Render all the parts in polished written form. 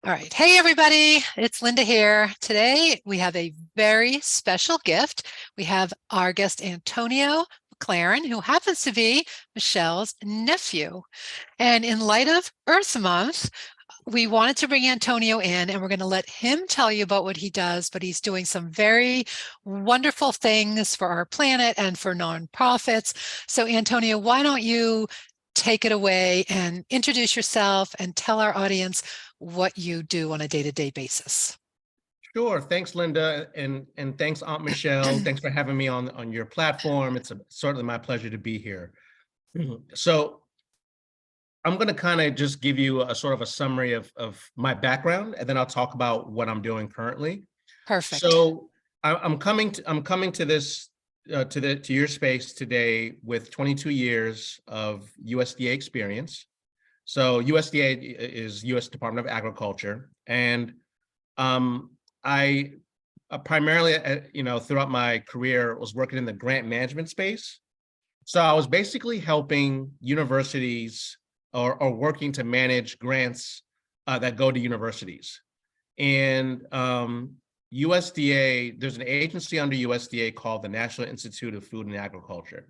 All right. Hey, everybody. It's Linda here. Today, we have a very special gift. We have our guest, Antonio McLaren, who happens to be Michelle's nephew. And in light of Earth Month, we wanted to bring Antonio in and we're going to let him tell you about what he does, but he's doing some very wonderful things for our planet and for nonprofits. So Antonio, why don't you take it away and introduce yourself and tell our audience what you do on a day-to-day basis. Sure. Thanks, Linda, and thanks, Aunt Michelle. Thanks for having me on your platform. It's certainly my pleasure to be here. So I'm going to kind of just give you a sort of a summary of my background, and then I'll talk about what I'm doing currently. Perfect. So I'm coming to this to your space today with 22 years of USDA experience. So USDA is U.S. Department of Agriculture, and I primarily, throughout my career, was working in the grant management space. So I was basically helping universities or working to manage grants that go to universities. And USDA, there's an agency under USDA called the National Institute of Food and Agriculture.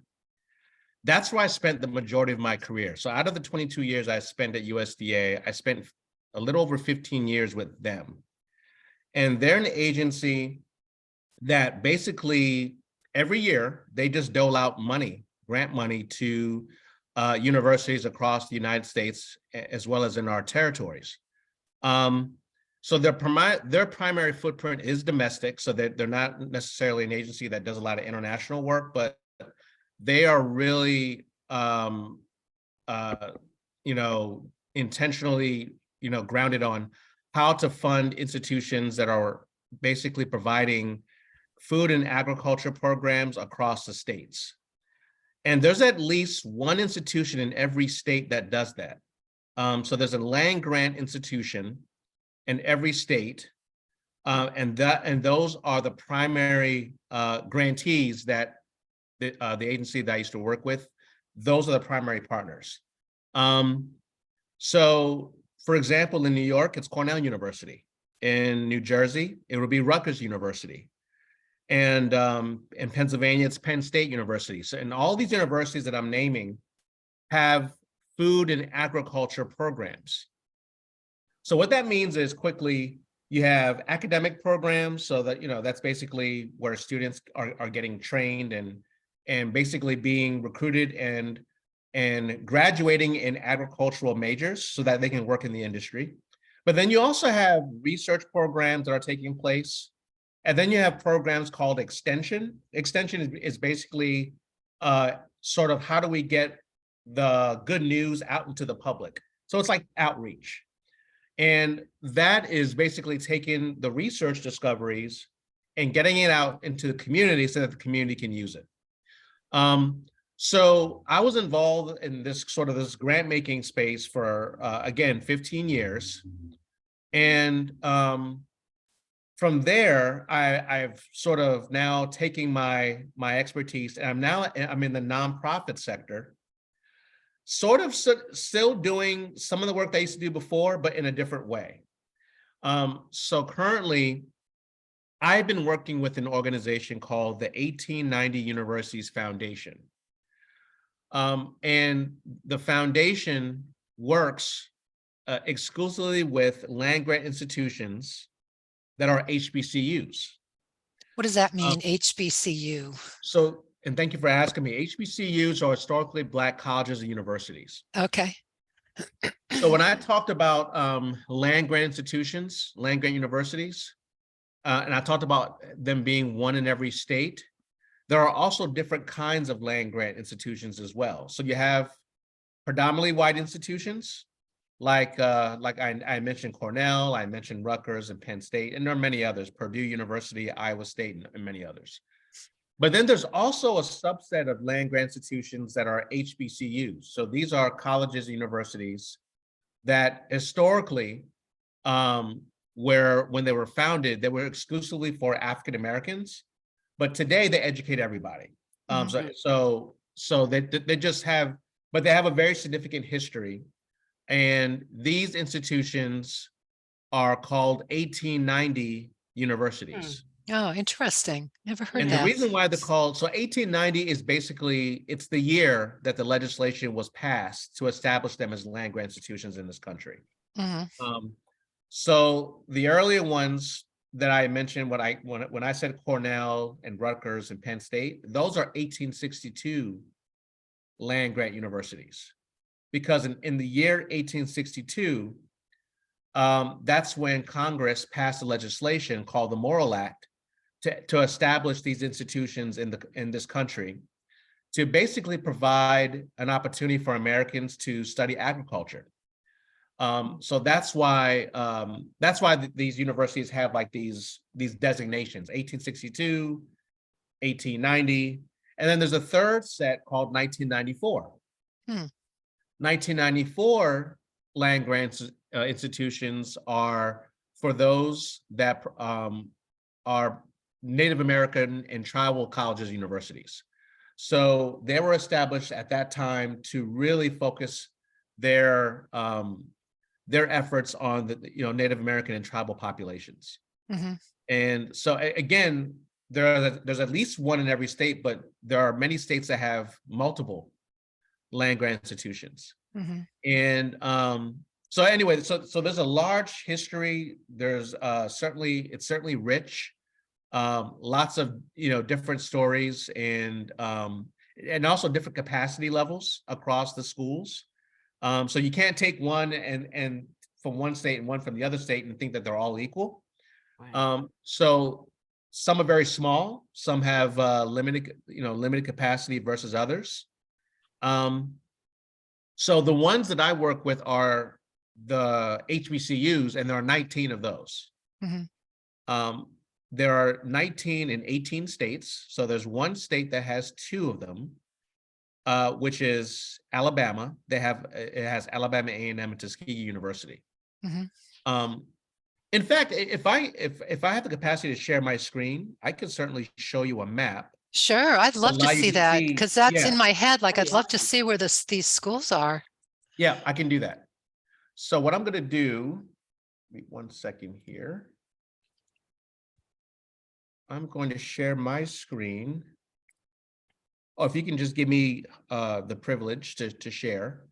That's where I spent the majority of my career. So out of the 22 years I spent at USDA, I spent a little over 15 years with them. And they're an agency that basically every year they just dole out money, grant money to universities across the United States, as well as in our territories. So their primary footprint is domestic, so they're not necessarily an agency that does a lot of international work, but they are really, intentionally, grounded on how to fund institutions that are basically providing food and agriculture programs across the states. And there's at least one institution in every state that does that. So there's a land grant institution in every state, and those are the primary grantees that the agency that I used to work with. Those are the primary partners. So, for example, in New York, it's Cornell University. In New Jersey, it would be Rutgers University. And in Pennsylvania, it's Penn State University. So, and all these universities that I'm naming have food and agriculture programs. So what that means is, quickly, you have academic programs, so that, that's basically where students are getting trained and basically being recruited and graduating in agricultural majors so that they can work in the industry. But then you also have research programs that are taking place. And then you have programs called extension. Extension is basically sort of how do we get the good news out into the public. So it's like outreach. And that is basically taking the research discoveries and getting it out into the community so that the community can use it. So I was involved in this grant making space for, again, 15 years. And from there, I've sort of now taking my expertise, and I'm in the nonprofit sector, sort of still doing some of the work I used to do before, but in a different way. So currently, I've been working with an organization called the 1890 Universities Foundation. And the foundation works exclusively with land grant institutions that are HBCUs. What does that mean, HBCU? So, and thank you for asking me, HBCUs are historically Black colleges and universities. Okay. So when I talked about land grant institutions, land grant universities, and I talked about them being one in every state, there are also different kinds of land grant institutions as well. So you have predominantly white institutions, like I mentioned Cornell, I mentioned Rutgers and Penn State, and there are many others, Purdue University, Iowa State, and many others. But then there's also a subset of land grant institutions that are HBCUs. So these are colleges and universities that historically, when they were founded, they were exclusively for African Americans, but today they educate everybody. So they just have, but they have a very significant history. And these institutions are called 1890 universities. Oh, interesting. Never heard And the that. reason why they're called, so 1890 is basically, it's the year that the legislation was passed to establish them as land grant institutions in this country. Mhm. So the earlier ones that I mentioned, when I said Cornell and Rutgers and Penn State, those are 1862 land grant universities. Because in the year 1862, that's when Congress passed a legislation called the Morrill Act to establish these institutions in this country to basically provide an opportunity for Americans to study agriculture. So that's why these universities have like these designations: 1862, 1890, and then there's a third set called 1994. 1994 land grants institutions are for those that are Native American and tribal colleges and universities. So they were established at that time to really focus their efforts on the Native American and tribal populations. Mhm. And so again, there's at least one in every state, but there are many states that have multiple land grant institutions. Mhm. And so anyway, so there's a large history. There's it's certainly rich. Lots of different stories and also different capacity levels across the schools. So you can't take one and from one state and one from the other state and think that they're all equal. Right. So some are very small, some have limited capacity versus others. So the ones that I work with are the HBCUs, and there are 19 of those. Mhm. There are 19 in 18 states. So there's one state that has two of them, which is Alabama. It has Alabama A&M and Tuskegee University. Mhm. In fact, if I have the capacity to share my screen, I could certainly show you a map. Sure, I'd love to Allow you see to that see- because that's yeah. in my head. Like, Oh, I'd love to awesome. see where these schools are. Yeah, I can do that. So what I'm going to do, wait 1 second here. I'm going to share my screen. Oh, if you can just give me the privilege to share.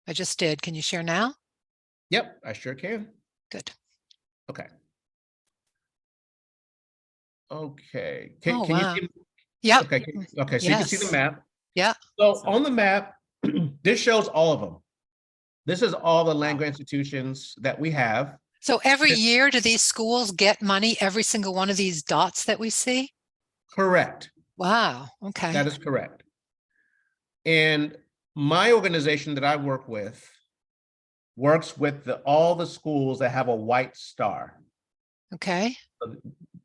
I just did. Can you share now? Yep, I sure can. Good. Okay. Okay. Oh, Can you wow. see? Yep. Okay. Okay. So you can see the Yes. map. Yeah. So on the map, this shows all of them. This is all the land Wow. grant institutions that we have. So every This- year, do these schools get money, every single one of these dots that we see? Correct. Wow. Okay. That is correct. And my organization that I work with works with all the schools that have a white star. Okay.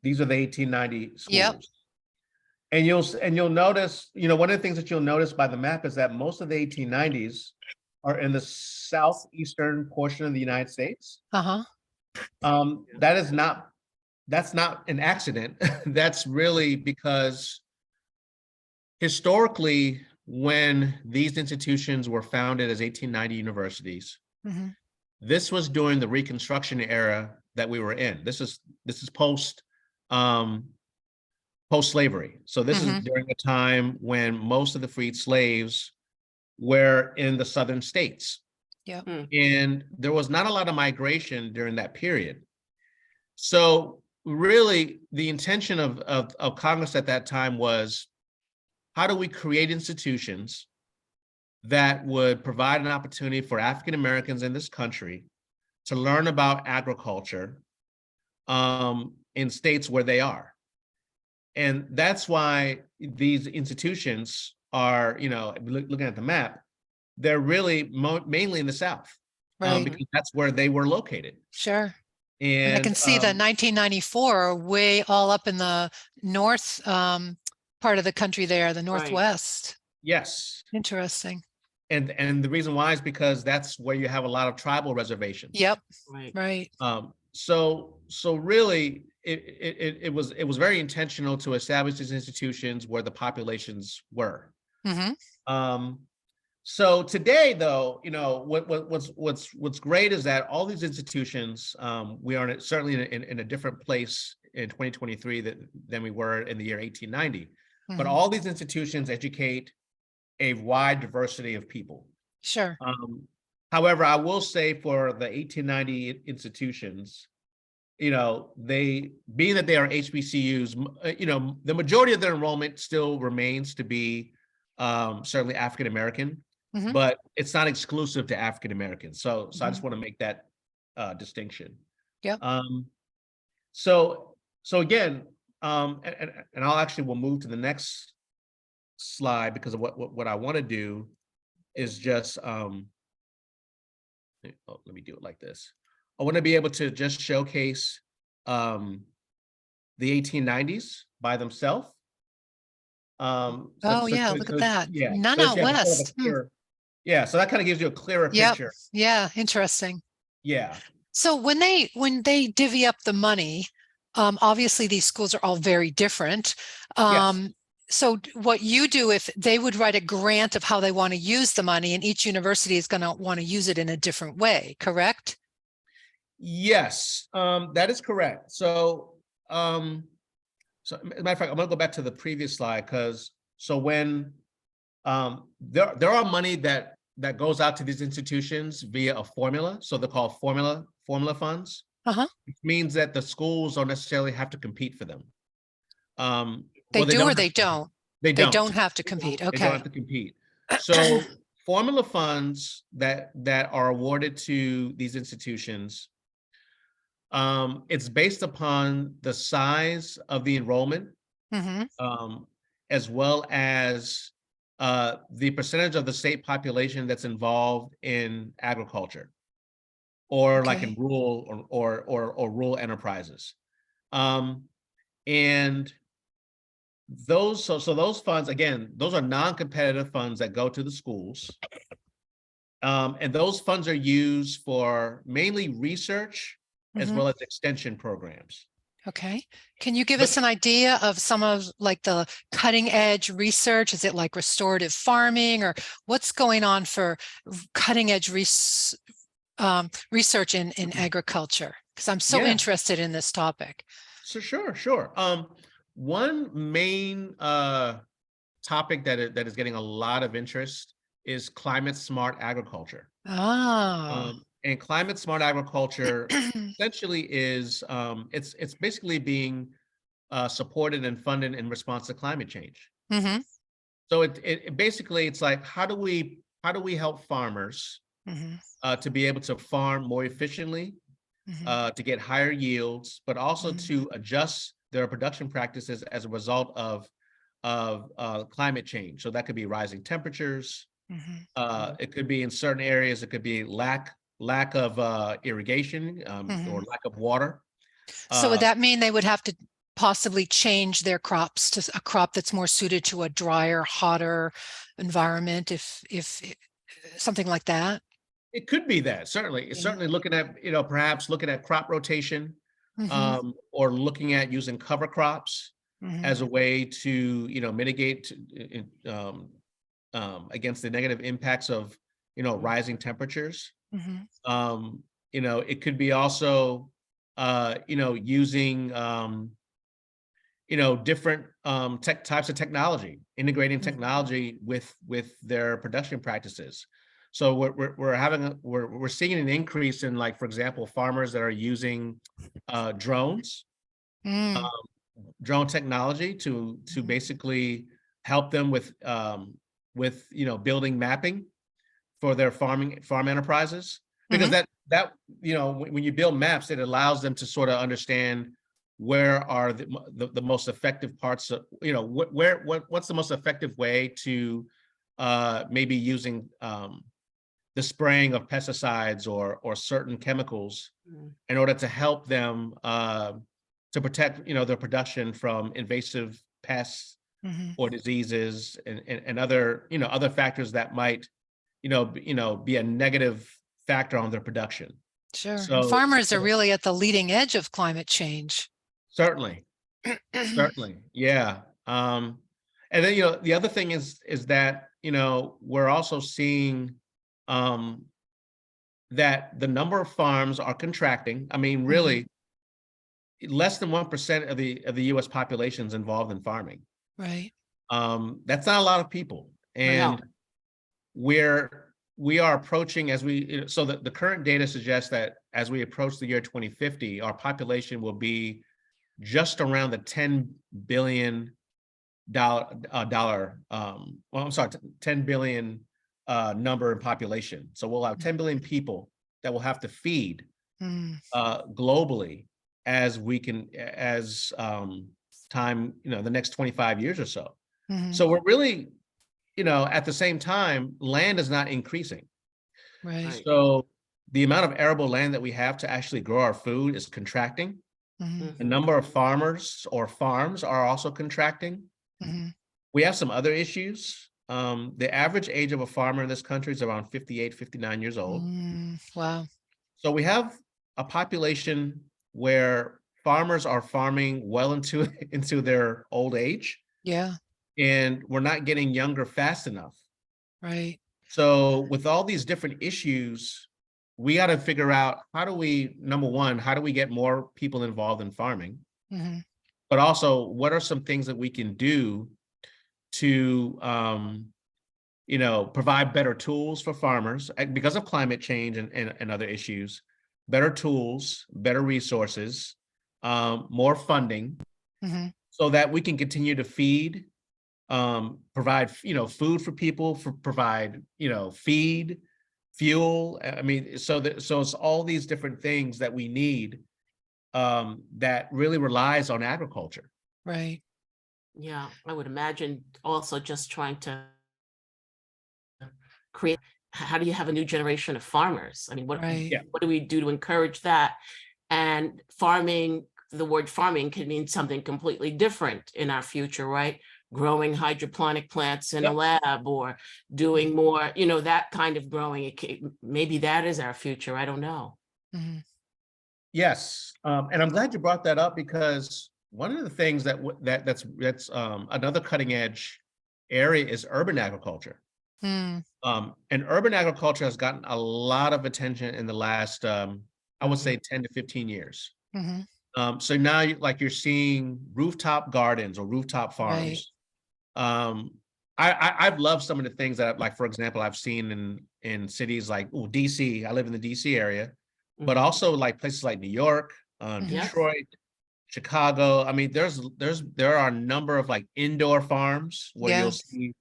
These are the 1890 schools. Yep. And you'll notice, one of the things that you'll notice by the map is that most of the 1890s are in the southeastern portion of the United States. Uh-huh. That's not an accident. That's really because historically, when these institutions were founded as 1890 universities, Hmm. this was during the Reconstruction era that we were in. This is post-slavery. So this is during a time when most of the freed slaves were in the southern states. Yep. And there was not a lot of migration during that period. So really the intention of Congress at that time was, how do we create institutions that would provide an opportunity for African Americans in this country to learn about agriculture in states where they are? And that's why these institutions are, looking at the map, they're really mainly in the South, Right. because that's where they were located. Sure. And I And can see the 1994 way all up in the north part of the country there, the northwest. yes, Interesting. and the reason why is because that's where you have a lot of tribal reservations. Yep. Right. Right. So really, it was very intentional to establish these institutions where the populations were. Hmm. So today, though, what's great is that all these institutions, we are certainly in a different place in 2023 than we were in the year 1890. But Mhm. all these institutions educate a wide diversity of people. Sure. However, I will say for the 1890 institutions, they being that they are HBCUs, the majority of their enrollment still remains to be certainly African American, Mhm. but it's not exclusive to African Americans. So I just Mhm. want to make that distinction. Yep. Um, so again, and I'll actually we'll move to the next slide because of what I want to do is just let me do it like this. I want to be able to just showcase um, the 1890s by themselves. Oh, yeah, look at that. Yeah, None so it's out yeah, sort of a west. Hmm. clearer, yeah, so that kind of gives you a clearer Yep. picture. Yeah, interesting. Yeah. So when they divvy up the money, obviously these schools are all very different. Yes. So what you do if they would write a grant of how they want to use the money, and each university is going to want to use it in a different way, correct? Yes, that is correct. So as a matter of fact, I'm gonna go back to the previous slide because so when there are money that goes out to these institutions via a formula, so they're called formula funds, Uh-huh. which means that the schools don't necessarily have to compete for them. They Well, they do or don't have they to. don't? They They don't. don't have to compete. They don't have Okay. to compete. So formula funds that are awarded to these institutions, it's based upon the size of the enrollment, Hmm. um, as well as the percentage of the state population that's involved in agriculture or like in Okay. rural or rural enterprises. Um, and so those funds, again, those are non-competitive funds that go to the schools. And those funds are used for mainly research as Hmm. well as extension programs. Okay. Can you give us But an idea of some of like the cutting edge research? Is it like restorative farming, or what's going on for cutting edge research in agriculture? Because I'm so yeah, interested in this topic. so sure. One main topic that is getting a lot of interest is climate smart agriculture. Ah. And climate smart agriculture essentially is it's basically being supported and funded in response to climate change. Hmm. So it basically it's like how do we help farmers Hmm. to be able to farm more efficiently, Hmm. to get higher yields, but also Hmm. to adjust their production practices as a result of climate change. So that could be rising temperatures. Hmm. It could be in certain areas. It could be lack of irrigation Hmm. or lack of water. So would Uh, that mean they would have to possibly change their crops to a crop that's more suited to a drier, hotter environment, if something like that? it could be that certainly. It's Yeah. certainly looking at perhaps looking at crop rotation, Hmm. or looking at using cover crops Hmm. as a way to mitigate against the negative impacts of rising temperatures. Hmm. It could be also using different types of technology, integrating technology with their production practices. So we're seeing an increase in, like, for example, farmers that are using drones, Mm. drone technology to basically help them with building mapping for their farm enterprises, because Hmm. that when you build maps, it allows them to sort of understand where are the most effective parts of what's the most effective way to maybe using the spraying of pesticides or certain chemicals in order to help them to protect their production from invasive pests Hmm. or diseases and other factors that might be a negative factor on their production. Sure. And So farmers are really at the leading edge of climate change. certainly, certainly, yeah. And then the other thing is that we're also seeing that the number of farms are contracting. I mean, really, less than 1% of the U.S. population is involved in farming. Right. That's not a lot of people, and we are approaching so the current data suggests that as we approach the year 2050, our population will be just around the $10 billion $10 billion number in population. So we'll have 10 billion people that will have to feed globally as time, the next 25 years or so. So we're really, at the same time, land is not increasing. Right. So the amount of arable land that we have to actually grow our food is contracting. The number of farmers or farms are also contracting. We have some other issues. The average age of a farmer in this country is around 58, 59 years old. Wow. So we have a population where farmers are farming well into their old age. Yeah. And we're not getting younger fast enough. Right. So with all these different issues, we got to figure out number one, how do we get more people involved in farming? But also, what are some things that we can do to, provide better tools for farmers because of climate change and other issues, better tools, better resources, more funding, so that we can continue to feed, provide, food for people, provide, feed, fuel. I mean, so it's all these different things that we need, that really relies on agriculture. Right. Yeah, I would imagine also just trying to create, how do you have a new generation of farmers? I mean, what do we do to encourage that? And farming, the word farming can mean something completely different in our future, right? Growing hydroponic plants in a lab, or doing more, that kind of growing. Maybe that is our future. I don't know. Yes, and I'm glad you brought that up, because one of the things that's another cutting edge area is urban agriculture. And urban agriculture has gotten a lot of attention in the last, I would say 10 to 15 years. So now you're seeing rooftop gardens or rooftop farms. I've loved some of the things that, like, for example, I've seen in cities like DC. I live in the DC area, but also like places like New York, Detroit, Chicago. I mean, there are a number of like indoor farms where you'll see,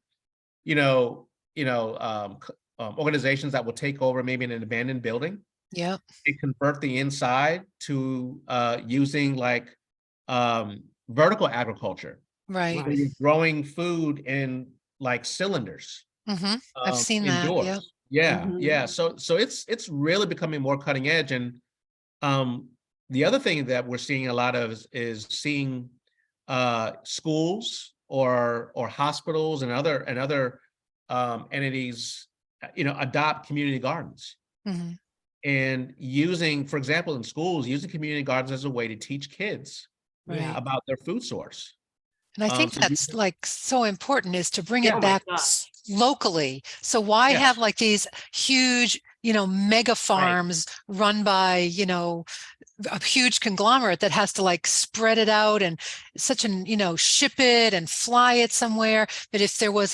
organizations that will take over maybe in an abandoned building. Yeah. And convert the inside to using like vertical agriculture. Right. Where you're growing food in like cylinders. I've seen indoors. that. Yeah. So it's really becoming more cutting edge. And the other thing that we're seeing a lot of is seeing schools or hospitals and other entities, adopt community gardens. And using, for example, in schools, using community gardens as a way to teach kids about their food source. And I think that's like so important, is to bring Oh it back my gosh. locally. So why have like these huge, mega farms run by, a huge conglomerate that has to like spread it out and ship it and fly it somewhere. But if there was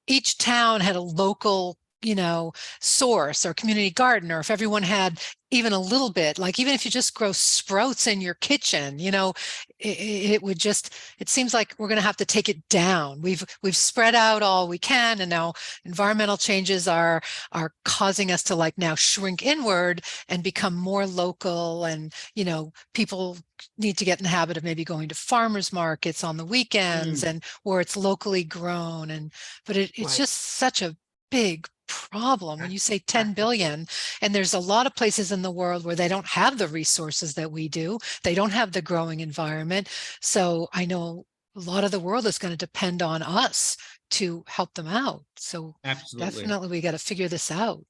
each town had a local, source or community garden, or if everyone had even a little bit, like even if you just grow sprouts in your kitchen, it would just, it seems like we're going to have to take it down. We've spread out all we can, and now environmental changes are causing us to like now shrink inward and become more local. And people need to get in the habit of maybe going to farmers markets on the weekends and where it's locally grown. But it's just such a big problem when you say 10 billion, and there's a lot of places in the world where they don't have the resources that we do. They don't have the growing environment. So I know a lot of the world is going to depend on us to help them out. So definitely we got to figure this out.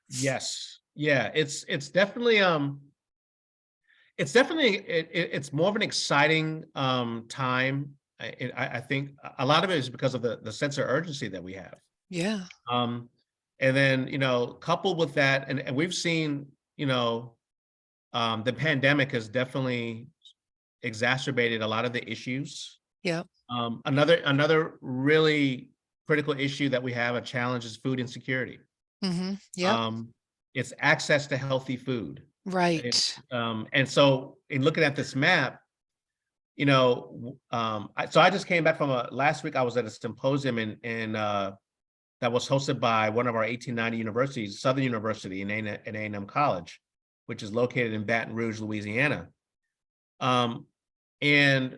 Yes. Yeah. It's definitely it's more of an exciting time. I think a lot of it is because of the sense of urgency that we have. Yeah. And then, coupled with that, and we've seen, the pandemic has definitely exacerbated a lot of the issues. Yep. Another really critical issue that we have, a challenge, is food insecurity. Yep. It's access to healthy food. Right. And so in looking at this map, so I just came back from last week. I was at a symposium in that was hosted by one of our 1890 universities, Southern University in A&M College, which is located in Baton Rouge, Louisiana. And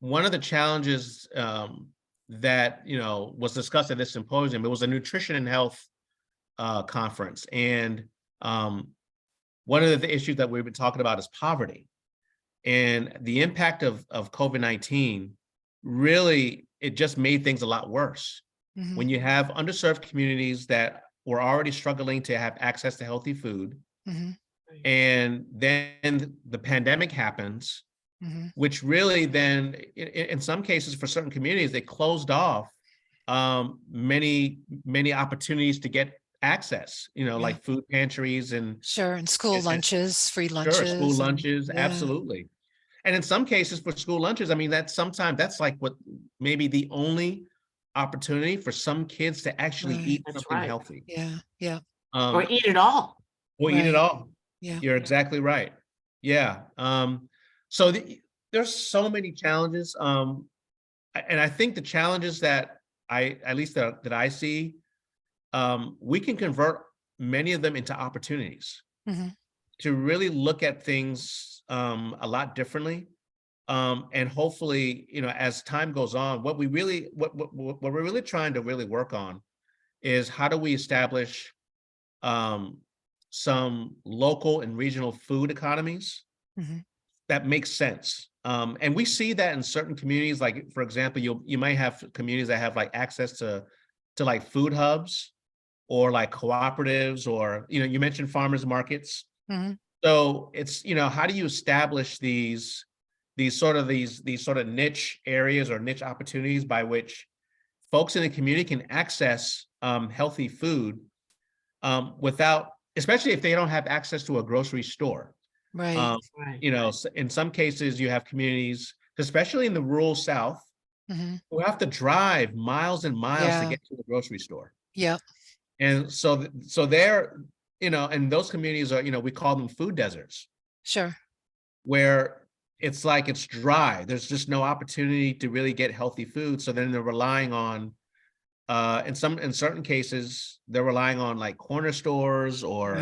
one of the challenges that was discussed at this symposium, it was a nutrition and health conference, and one of the issues that we've been talking about is poverty, and the impact of COVID-19. Really, it just made things a lot worse. When you have underserved communities that were already struggling to have access to healthy food, and then the pandemic happens, which really then, in some cases, for certain communities, they closed off many opportunities to get access, like food pantries and and school lunches, free sure, lunches. school lunches, absolutely. And in some cases for school lunches, I mean, that's like what maybe the only opportunity for some kids to actually eat something healthy. Yeah. Or eat it all. Or eat it all. Yeah. You're exactly right. Yeah. So there's so many challenges. And I think the challenges that at least that I see, we can convert many of them into opportunities to really look at things a lot differently. And hopefully, as time goes on, what we're really trying to really work on is how do we establish some local and regional food economies that make sense. And we see that in certain communities, like, for example, you might have communities that have like access to like food hubs or like cooperatives, or, you mentioned farmers markets. So it's, how do you establish these sort of niche areas or niche opportunities by which folks in the community can access healthy food without, especially if they don't have access to a grocery store. Right. In some cases you have communities, especially in the rural South, who have to drive miles and miles to get to the grocery store. Yeah. And so they're, and those communities are, we call them food deserts. Sure. Where it's like it's dry. There's just no opportunity to really get healthy food. So then they're relying on, in certain cases, they're relying on like corner stores or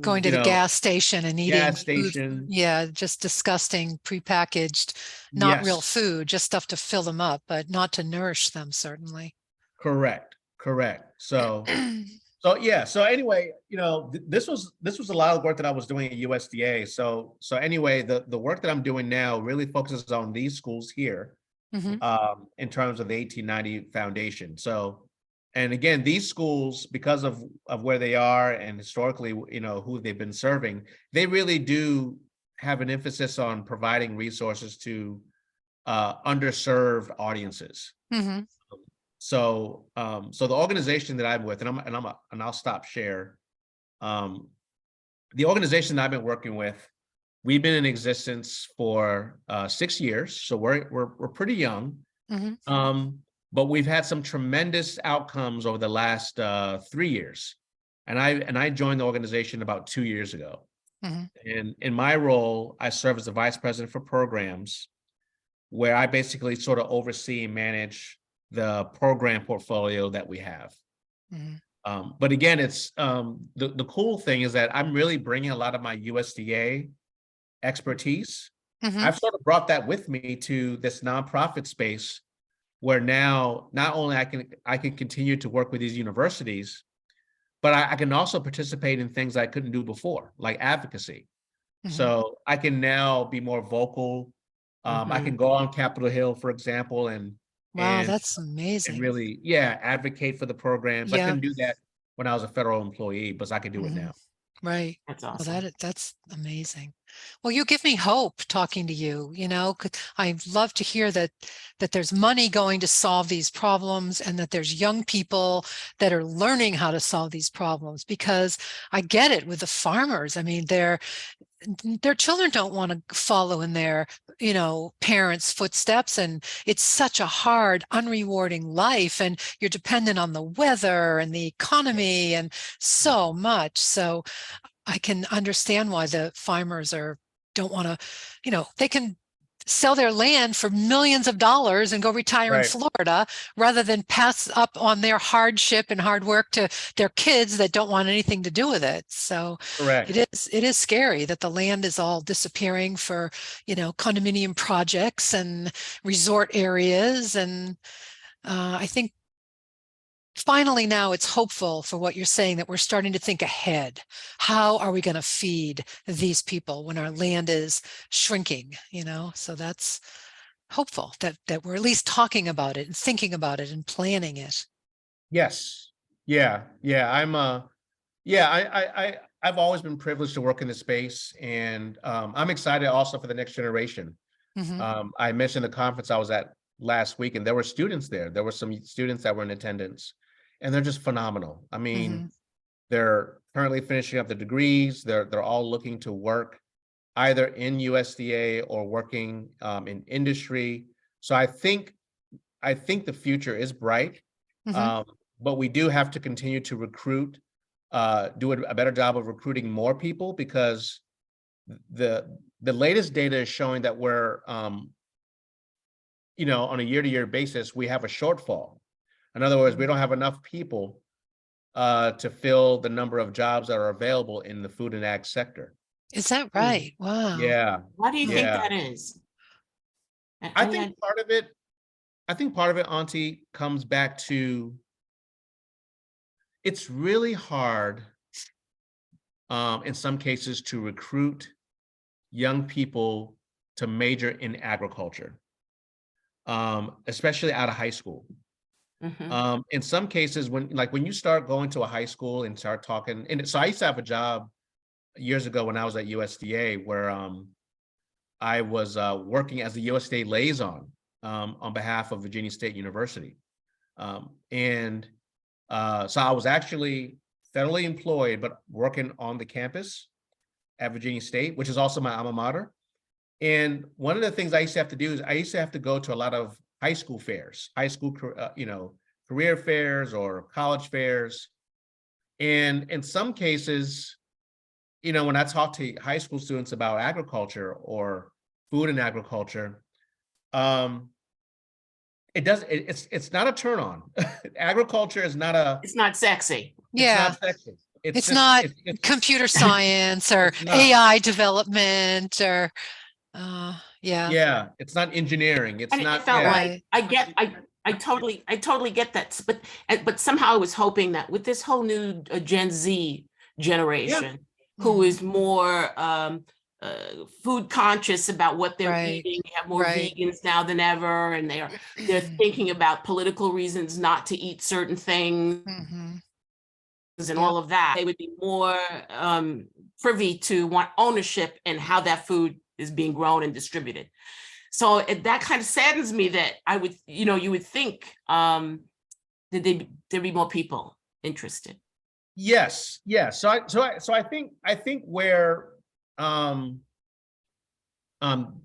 going to the gas station and eating gas station. Food, just disgusting prepackaged, not real food, just stuff to fill them up, but not to nourish them, certainly. Correct. So so anyway, this was a lot of work that I was doing at USDA. So anyway, the work that I'm doing now really focuses on these schools here, in terms of the 1890 Foundation. So, and again, these schools, because of where they are and historically, who they've been serving, they really do have an emphasis on providing resources to underserved audiences. So the organization that I'm with, and I'll stop share. The organization that I've been working with, we've been in existence for 6 years, so we're pretty young. But we've had some tremendous outcomes over the last 3 years, and I joined the organization about 2 years ago. And in my role, I serve as the vice president for programs, where I basically sort of oversee and manage the program portfolio that we have. But again, it's the cool thing is that I'm really bringing a lot of my USDA expertise. I've sort of brought that with me to this nonprofit space, where now not only I can continue to work with these universities, but I can also participate in things I couldn't do before, like advocacy. So I can now be more vocal. I can go on Capitol Hill, for example, and that's amazing. And really, advocate for the programs. I couldn't do that when I was a federal employee, but I can do it now. Right. That's Well, awesome. that's amazing. Well, you give me hope talking to you, 'cause I love to hear that there's money going to solve these problems and that there's young people that are learning how to solve these problems, because I get it with the farmers. I mean, their children don't want to follow in their parents' footsteps, and it's such a hard, unrewarding life, and you're dependent on the weather and the economy and so much. So I can understand why the farmers don't want to, they can sell their land for millions of dollars and go retire in Right. Florida, rather than pass up on their hardship and hard work to their kids that don't want anything to do with it. So Correct. it is scary that the land is all disappearing for, condominium projects and resort areas. And I think finally now it's hopeful for what you're saying, that we're starting to think ahead. How are we going to feed these people when our land is shrinking? So that's hopeful that we're at least talking about it and thinking about it and planning it. Yes. Yeah. Yeah. I've always been privileged to work in this space, and I'm excited also for the next generation. Hmm. I mentioned the conference I was at last week, and there were students there. There were some students that were in attendance, and they're just phenomenal. I mean, Hmm. they're currently finishing up the degrees. They're all looking to work either in USDA or working in industry. So I think the future is bright, Hmm. um, but we do have to continue to recruit, do a better job of recruiting more people, because the the latest data is showing that we're on a year-to-year basis, we have a shortfall. In other words, we don't have enough people to fill the number of jobs that are available in the food and ag sector. Is that Mm. right? Wow. Yeah, Why do you think yeah. that is? I I mean, think part of it, Auntie, comes back to, it's really hard in some cases to recruit young people to major in agriculture, especially out of high school. mhm. In some cases, when you start going to a high school and start talking, and so I used to have a job years ago when I was at USDA, where I was working as a USDA liaison on behalf of Virginia State University. And so I was actually federally employed, but working on the campus at Virginia State, which is also my alma mater. And one of the things I used to have to do is I used to have to go to a lot of high school fairs, career fairs or college fairs. And in some cases, when I talk to high school students about agriculture or food and agriculture, um, it's not a turn on. Agriculture is not It's not sexy. it's Yeah. not sexy. It's It's just, not computer science or it's not. AI development or yeah. Yeah, it's not engineering. It's And I not, felt yeah, like Right. I totally get that. But somehow I was hoping that with this whole new Gen Z yeah, generation, who Mhm. is more food conscious about what they're Right. eating, you have more Right. vegans now than ever, and they're thinking about political reasons not to eat certain things Hmm. and Yep. all of that. They would be more privy to want ownership and how that food is being grown and distributed. So that kind of saddens me that you would think that there'd be more people interested. yes, yes. So I think um um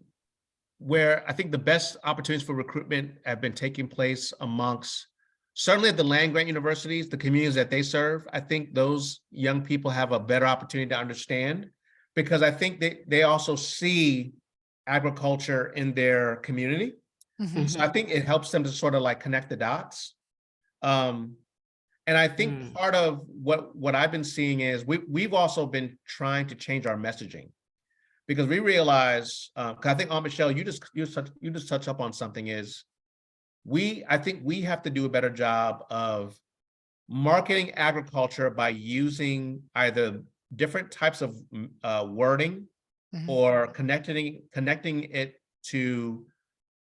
where I think the best opportunities for recruitment have been taking place amongst, certainly at the land grant universities, the communities that they serve. I think those young people have a better opportunity to understand, because I think they also see agriculture in their community. Hmm. So I Mhm. think it helps them to sort of like connect the dots. Um, and I think Mm. part of what I've been seeing is we've also been trying to change our messaging, because we realize, 'cause I think, Michelle, you just touch up on something, is I think we have to do a better job of marketing agriculture by using either different types of wording, Hmm. or connecting it to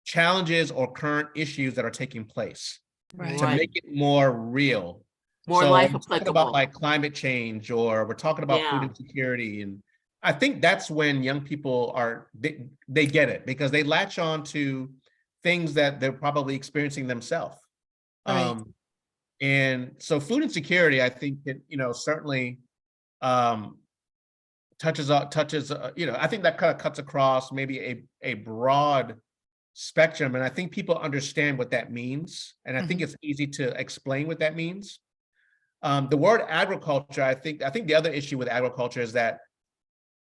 challenges or current issues that are taking place, to Right. Right. make it more real. More So life we're talking about applicable. like climate change, or we're talking about food Yeah. insecurity. And I think that's when young people they get it, because they latch on to things that they're probably experiencing themselves. Right. And so food insecurity, I think it, certainly um, touches, I think that kind of cuts across maybe a broad spectrum. And I think people understand what that means. And I think Mhm. it's easy to explain what that means. The word agriculture, I think the other issue with agriculture is that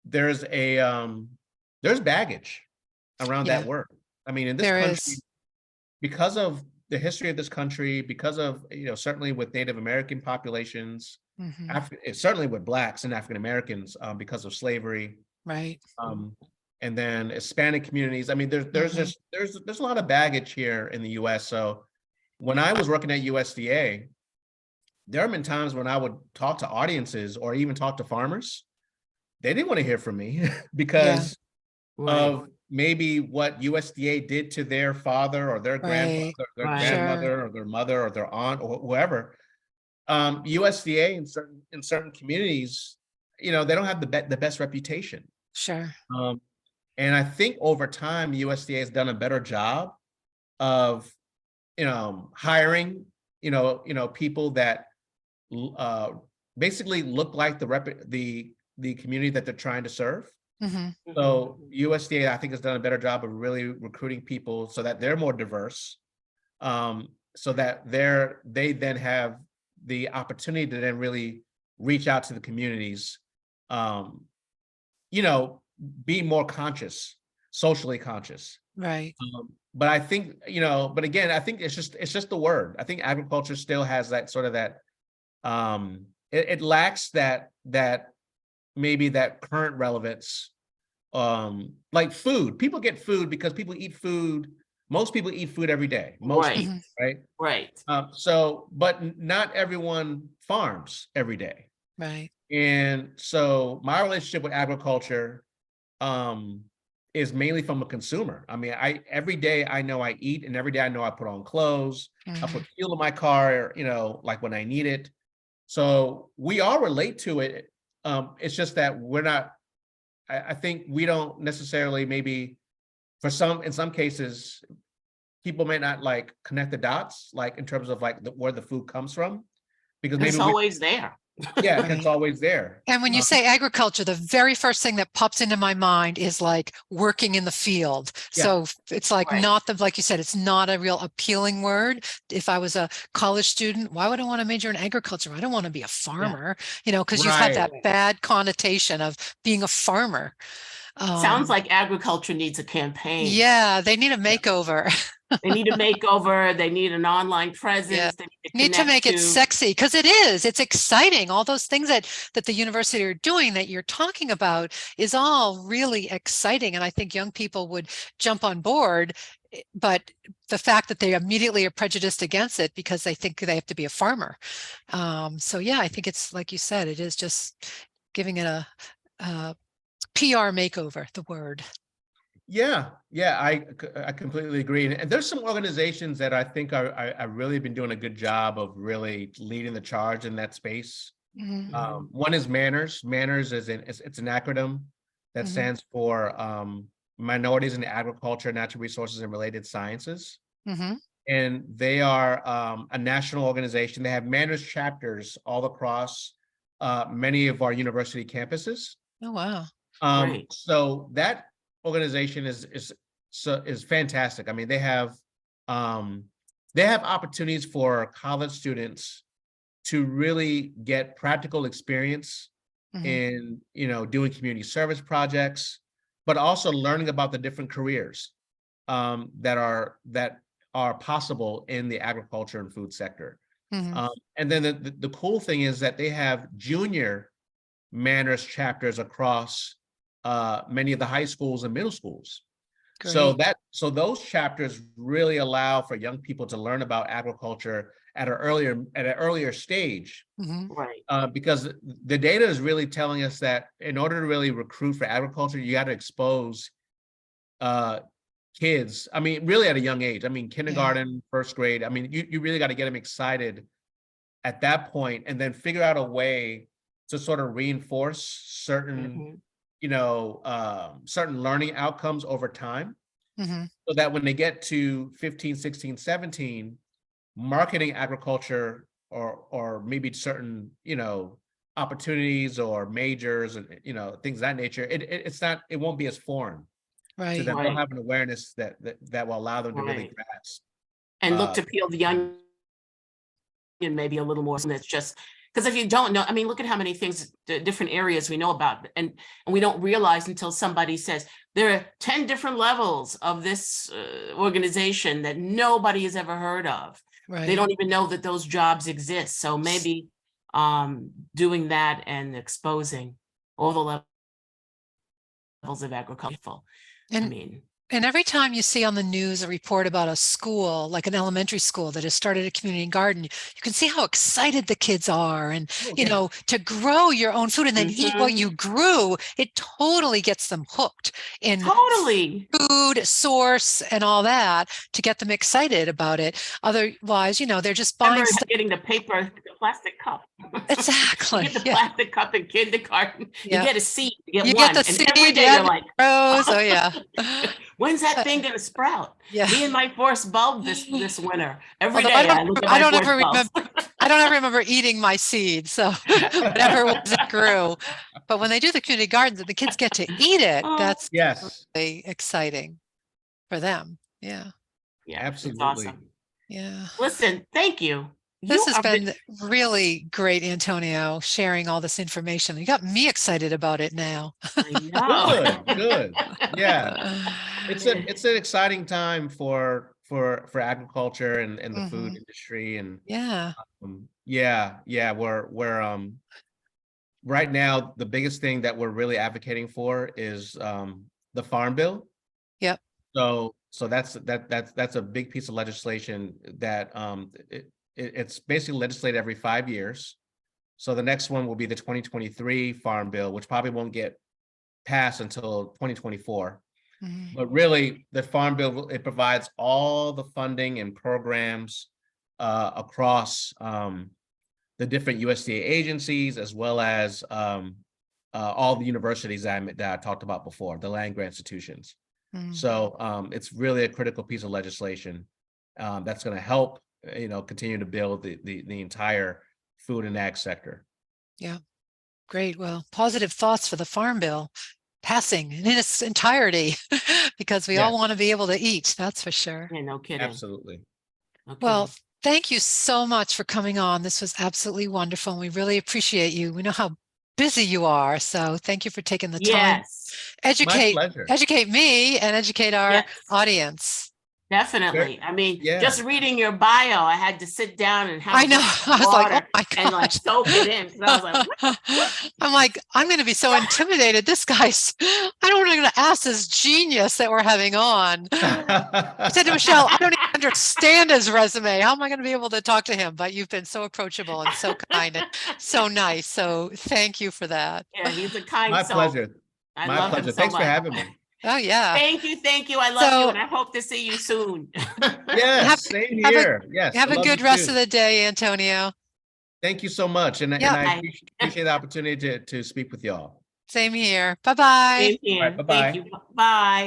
there's there's baggage around Yeah, that word. I mean, in this there country, is. because of the history of this country, because of, certainly with Native American populations, Mhm. certainly with Blacks and African Americans, because of slavery, Right. and then Hispanic communities. I mean, there's Mhm. just there's a lot of baggage here in the U.S. So when I was working at USDA, there have been times when I would talk to audiences or even talk to farmers. They didn't want to hear from me Yeah. because Right. of maybe what USDA did to their father or their Right. grandfather, their Right. Sure. grandmother or their mother or their aunt or whoever. USDA in certain communities, they don't have the best reputation. Sure. Um, and I think over time, USDA has done a better job of, hiring, people that uh, basically look like the community that they're trying to serve. Mhm. So USDA, I think, has done a better job of really recruiting people so that they're more diverse, so that they then have the opportunity to then really reach out to the communities, um, you know, be more conscious, socially conscious. Right. But I think, but again, I think it's just the word. I think agriculture still has that sort of that, it lacks that maybe that current relevance. Like food, people get food because people eat food. Most people eat food every day, most Right. people, Mhm. right? Right. But not everyone farms every day. Right. And so my relationship with agriculture um is mainly from a consumer. I mean, I every day I know I eat, and every day I know I put on clothes, I Mhm. put fuel in my car, like when I need it. So we all relate to it. It's just that we're not, I think we don't necessarily, maybe in some cases, people may not like connect the dots, like in terms of like where the food comes from, because And maybe it's always there. yeah, it's Right. always there. And when you say agriculture, the very first thing that pops into my mind is like working in the field. Yeah, So it's like Right. not like you said, it's not a real appealing word. If I was a college student, why would I want to major in agriculture? I don't want to be a Yeah. farmer, because you've had right. that bad connotation of being a farmer. Sounds Um, like agriculture needs a campaign. yeah, they need a Yeah, makeover. They need a makeover. They need an online Yeah. presence. They need to Need to connect make it to. sexy because it is. It's exciting. All those things that the university are doing that you're talking about is all really exciting. And I think young people would jump on board. But the fact that they immediately are prejudiced against it because they think they have to be a farmer. So yeah, I think it's like you said, it is just giving it a PR makeover, the word. yeah. I completely agree. And there's some organizations that I think are really been doing a good job of really leading the charge in that space. Mhm. Mhm. One is Manners. Manners it's an acronym that Mhm. stands for Minorities in Agriculture, Natural Resources, and Related Sciences. Mhm. And they are a national organization. They have Manners chapters all across many of our university campuses. Oh, wow. Great. So that organization is fantastic. I mean, they have opportunities for college students to really get practical experience Mhm. in, doing community service projects, but also learning about the different careers that are possible in the agriculture and food sector. Mhm. And then the cool thing is that they have junior Manners chapters across many of the high schools and middle schools. So Great. those chapters really allow for young people to learn about agriculture at an earlier stage, Mhm. Right. because the data is really telling us that in order to really recruit for agriculture, you got to expose uh, kids. I mean, really at a young age. I mean, Yeah. kindergarten, first grade. I mean, you really got to get them excited at that point, and then figure out a way to sort of reinforce certain, certain learning outcomes over time, so that when they get to 15, 16, 17, marketing agriculture or maybe certain, opportunities or majors and, things of that nature, it won't be as foreign to them. They'll have an awareness that will allow them to really grasp. And look to peel the onion maybe a little more. And it's just because if you don't know, I mean, look at how many things, different areas we know about, and we don't realize until somebody says there are 10 different levels of this organization that nobody has ever heard of. They don't even know that those jobs exist. So maybe doing that and exposing all the levels of agriculture. And every time you see on the news a report about a school, like an elementary school that has started a community garden, you can see how excited the kids are. And, to grow your own food and then eat what you grew, it totally gets them hooked in food source and all that to get them excited about it. Otherwise, they're just buying stuff. Getting the plastic cup. Exactly. You get the plastic cup in kindergarten. You get a seed. You get one. the seed. Every day you're like, grows. Oh yeah. When's that thing gonna sprout? Me and my first bulb this winter. Every day I look at my I don't ever remember eating my seed. So whatever it was, it grew. But when they do the community gardens and the kids get to eat it, that's really exciting for them. Yeah. Yeah, absolutely. It's awesome. Yeah. Listen, thank you. This has been really great, Antonio, sharing all this information. You got me excited about it now. I know. Good. Yeah. It's an exciting time for agriculture and the food industry. And we're right now, the biggest thing that we're really advocating for is the Farm Bill. Yep. So that's a big piece of legislation that it's basically legislated every 5 years. So the next one will be the 2023 Farm Bill, which probably won't get passed until 2024. But really, the Farm Bill, it provides all the funding and programs across the different USDA agencies, as well as all the universities that I talked about before, the land-grant institutions. So it's really a critical piece of legislation that's going to help continue to build the entire food and ag sector. Yeah, great. Well, positive thoughts for the Farm Bill passing in its entirety, because we all want to be able to eat. That's for sure. Yeah, no kidding. Absolutely. No kidding. Well, thank you so much for coming on. This was absolutely wonderful, and we really appreciate you. We know how busy you are, so thank you for taking the time. Educate me and educate our audience. Definitely. I mean, just reading your bio, I had to sit down and have I was like, oh my and like soak it in. So I was like, what? I'm like, I'm going to be so intimidated. This guy's, I don't want to ask this genius that we're having on. I said to Michelle, I don't even understand his resume. How am I going to be able to talk to him? But you've been so approachable and so kind and so nice. So thank you for that. Yeah, he's a kind soul. My pleasure. My pleasure. Thanks for having me. Oh yeah. Thank you. I love you, and I hope to see you soon. Yes, same here. Yes. Have a good rest of the day, Antonio. Thank you so much, and I appreciate the opportunity to speak with y'all. Same here. Bye-bye. Same here. Right, bye-bye. Thank you. Bye.